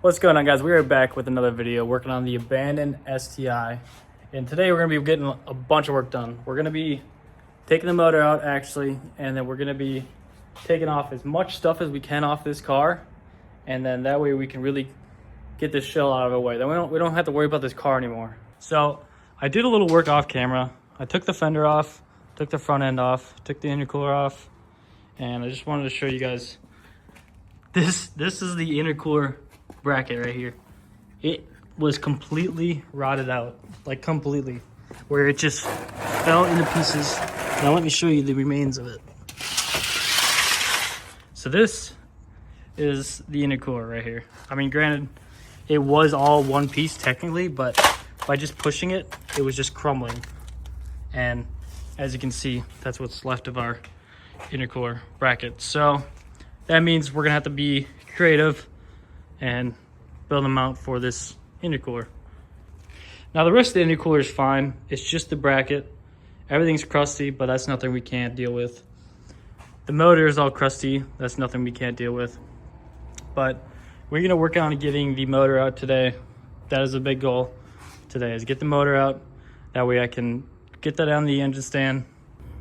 What's going on, guys? We are back with another video working on the abandoned STI, and today we're going to be getting a bunch of work done. We're going to be taking the motor out actually, and then we're going to be taking off as much stuff as we can off this car, and then that way we can really get this shell out of the way. Then we don't have to worry about this car anymore. So I did a little work off camera. I took the fender off, took the front end off, took the intercooler off, and I just wanted to show you guys this is the intercooler bracket right here. It was completely rotted out, like completely, where it just fell into pieces. Now let me show you the remains of it. So this is the intercooler right here. I mean, granted, it was all one piece technically, but by just pushing it, it was just crumbling. And as you can see, that's what's left of our intercooler bracket. So that means we're gonna have to be creative and build a mount for this intercooler. Now the rest of the intercooler is fine. It's just the bracket. Everything's crusty, but that's nothing we can't deal with. The motor is all crusty. That's nothing we can't deal with. But we're gonna work on getting the motor out today. That is a big goal today, is get the motor out. That way I can get that on the engine stand.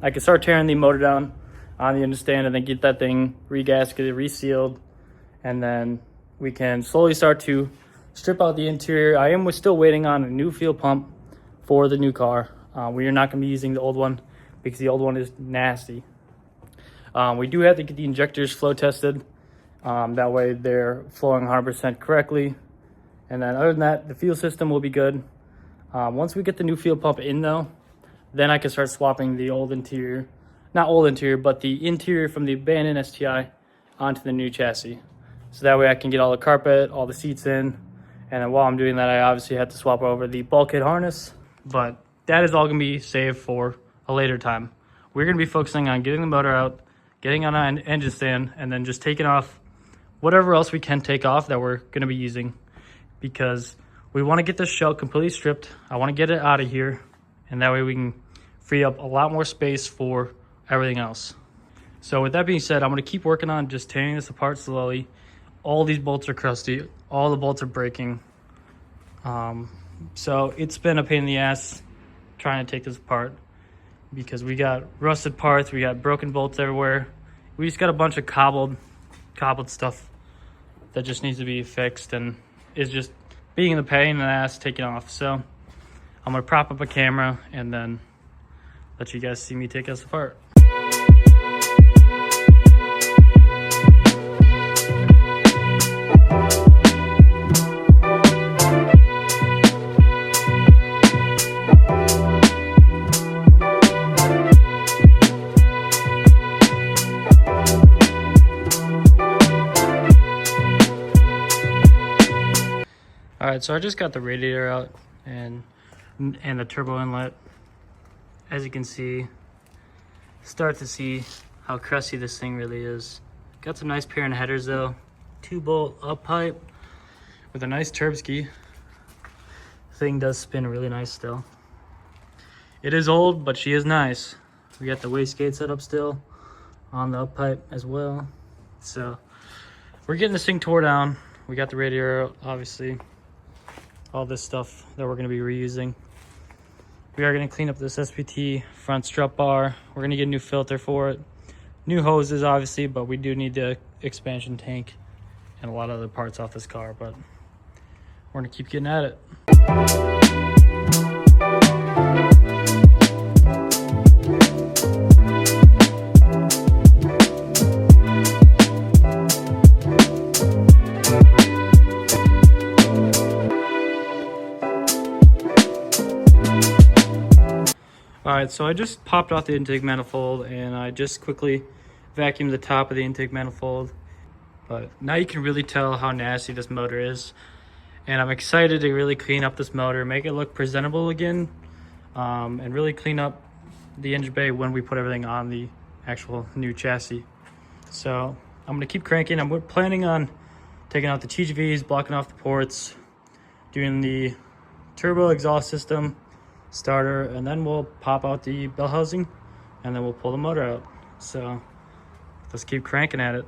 I can start tearing the motor down on the engine stand and then get that thing re-gasketed, resealed, and then we can slowly start to strip out the interior. I am still waiting on a new fuel pump for the new car. We are not going to be using the old one because the old one is nasty. We do have to get the injectors flow tested. That way they're flowing 100% correctly. And then other than that, the fuel system will be good. Once we get the new fuel pump in though, then I can start swapping the old interior. Not old interior, but the interior from the abandoned STI onto the new chassis. So that way I can get all the carpet, all the seats in. And then while I'm doing that, I obviously have to swap over the bulkhead harness. But that is all going to be saved for a later time. We're going to be focusing on getting the motor out, getting on an engine stand, and then just taking off whatever else we can take off that we're going to be using. Because we want to get this shell completely stripped. I want to get it out of here. And that way we can free up a lot more space for everything else. So with that being said, I'm going to keep working on just tearing this apart slowly. All these bolts are crusty. All the bolts are breaking. So it's been a pain in the ass trying to take this apart because we got rusted parts, we got broken bolts everywhere. We just got a bunch of cobbled stuff that just needs to be fixed and is just being the pain in the ass taking off. So I'm gonna prop up a camera and then let you guys see me take us apart. All right, so I just got the radiator out and the turbo inlet. As you can see, start to see how crusty this thing really is. Got some nice pair of headers though. 2-bolt up pipe with a nice turb ski. Thing does spin really nice still. It is old, but she is nice. We got the wastegate set up still on the up pipe as well. So we're getting this thing tore down. We got the radiator out, obviously. All this stuff that we're going to be reusing. We are going to clean up this SPT front strut bar. We're going to get a new filter for it. New hoses, obviously, but we do need the expansion tank and a lot of other parts off this car, but we're going to keep getting at it. Alright, so I just popped off the intake manifold and I just quickly vacuumed the top of the intake manifold. But now you can really tell how nasty this motor is. And I'm excited to really clean up this motor, make it look presentable again, and really clean up the engine bay when we put everything on the actual new chassis. So I'm going to keep cranking. I'm planning on taking out the TGVs, blocking off the ports, doing the turbo exhaust system, starter, and then we'll pop out the bell housing and then we'll pull the motor out. So let's keep cranking at it.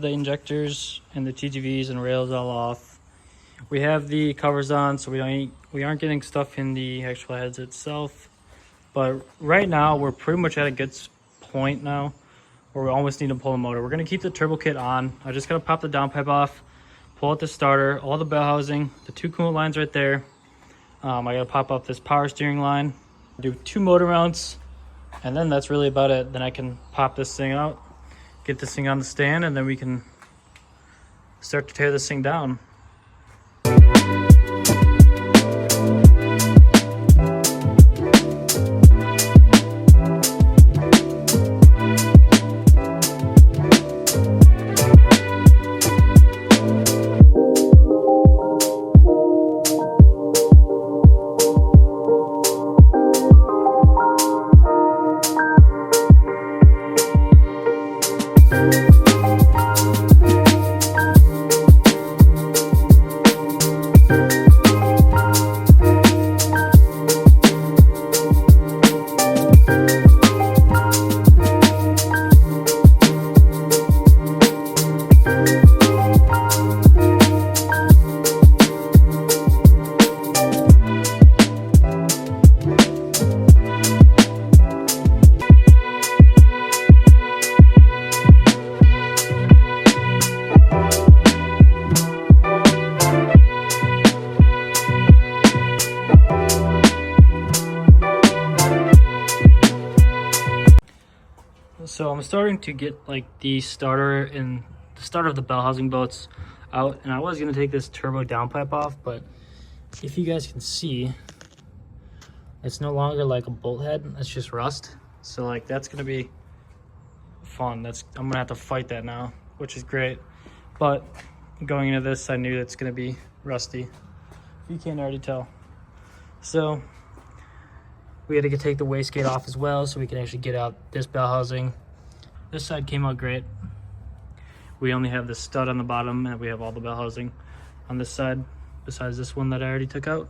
have the injectors and the TGVs and rails all off. We have the covers on, so we aren't getting stuff in the actual heads itself. But right now, we're pretty much at a good point now where we almost need to pull the motor. We're gonna keep the turbo kit on. I just gotta pop the downpipe off, pull out the starter, all the bell housing, the 2 coolant lines right there. I gotta pop up this power steering line, do 2 motor mounts, and then that's really about it. Then I can pop this thing out, get this thing on the stand, and then we can start to tear this thing down. So I'm starting to get like the starter and the starter of the bell housing bolts out, and I was gonna take this turbo downpipe off, but if you guys can see, it's no longer like a bolt head, it's just rust. So like that's gonna be fun. I'm gonna have to fight that now, which is great. But going into this, I knew it's gonna be rusty. You can't already tell. So we had to take the wastegate off as well so we can actually get out this bell housing. This side came out great. We only have the stud on the bottom and we have all the bell housing on this side besides this one that I already took out.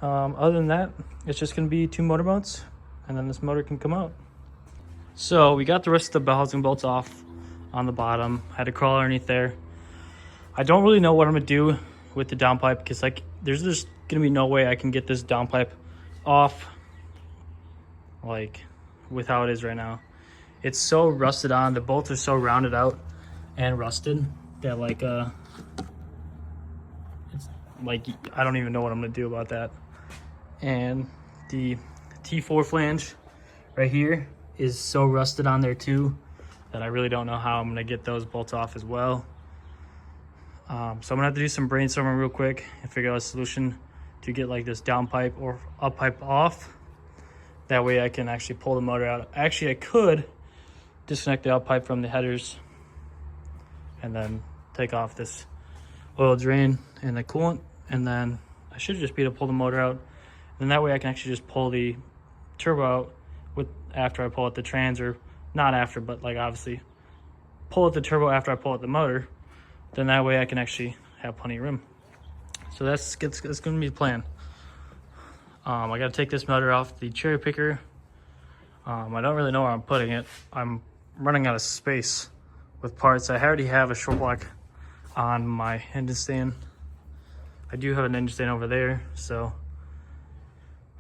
Other than that, it's just gonna be 2 motor mounts and then this motor can come out. So we got the rest of the bell housing bolts off on the bottom. I had to crawl underneath there. I don't really know what I'm gonna do with the downpipe because like there's just gonna be no way I can get this downpipe off like with how it is right now. It's so rusted on, the bolts are so rounded out and rusted that like it's like I don't even know what I'm gonna do about that. And the T4 flange right here is so rusted on there too that I really don't know how I'm gonna get those bolts off as well. So I'm gonna have to do some brainstorming real quick and figure out a solution to get like this downpipe or up pipe off. That way I can actually pull the motor out. Actually, I could disconnect the out pipe from the headers and then take off this oil drain and the coolant, and then I should just be able to pull the motor out. And that way I can actually just pull the turbo out after I pull out the trans, or not after, but like obviously pull out the turbo after I pull out the motor. Then that way I can actually have plenty of room. So that's going to be the plan. I got to take this motor off the cherry picker. I don't really know where I'm putting it. I'm running out of space with parts. I already have a short block on my engine stand. I do have an engine stand over there, so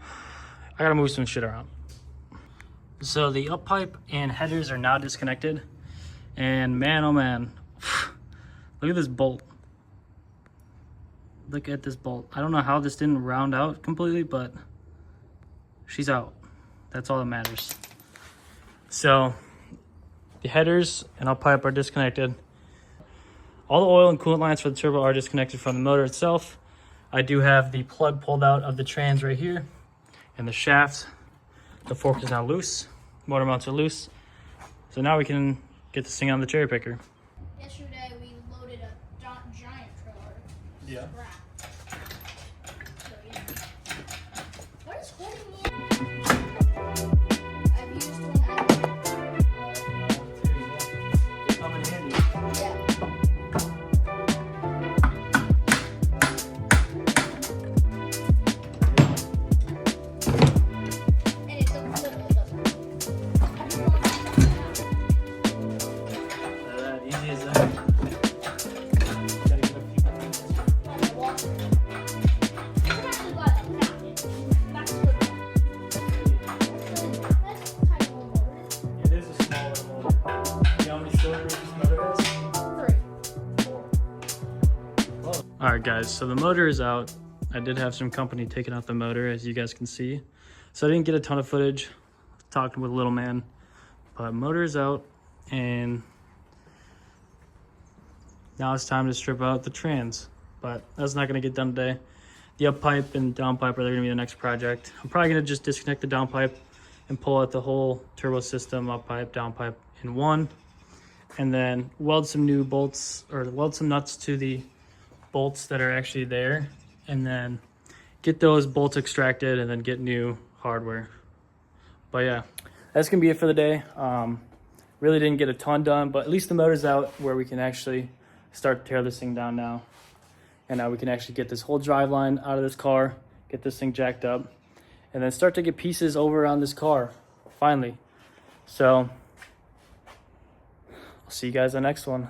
I got to move some shit around. So the up pipe and headers are now disconnected. And man, oh man, look at this bolt. Look at this bolt. I don't know how this didn't round out completely, but she's out. That's all that matters. So the headers and up pipe are disconnected. All the oil and coolant lines for the turbo are disconnected from the motor itself. I do have the plug pulled out of the trans right here, and the shaft. The fork is now loose. Motor mounts are loose. So now we can get this thing on the cherry picker. Yesterday we loaded a giant trailer. Yeah. So, yeah. What is holding me? I've used one They come in handy. Yeah. And it's a little, it doesn't. Easy as that. Alright guys, so the motor is out. I did have some company taking out the motor, as you guys can see. So I didn't get a ton of footage talking with little man, but motor is out, and now it's time to strip out the trans. But that's not gonna get done today. The up pipe and down pipe are gonna be the next project. I'm probably gonna just disconnect the down pipe and pull out the whole turbo system, up pipe, down pipe in one, and then weld some new bolts, or weld some nuts to the bolts that are actually there, and then get those bolts extracted and then get new hardware. But yeah, that's gonna be it for the day. Really didn't get a ton done, but at least the motor's out where we can actually start to tear this thing down now. And now we can actually get this whole drive line out of this car, get this thing jacked up, and then start to get pieces over on this car, finally. So, I'll see you guys on the next one.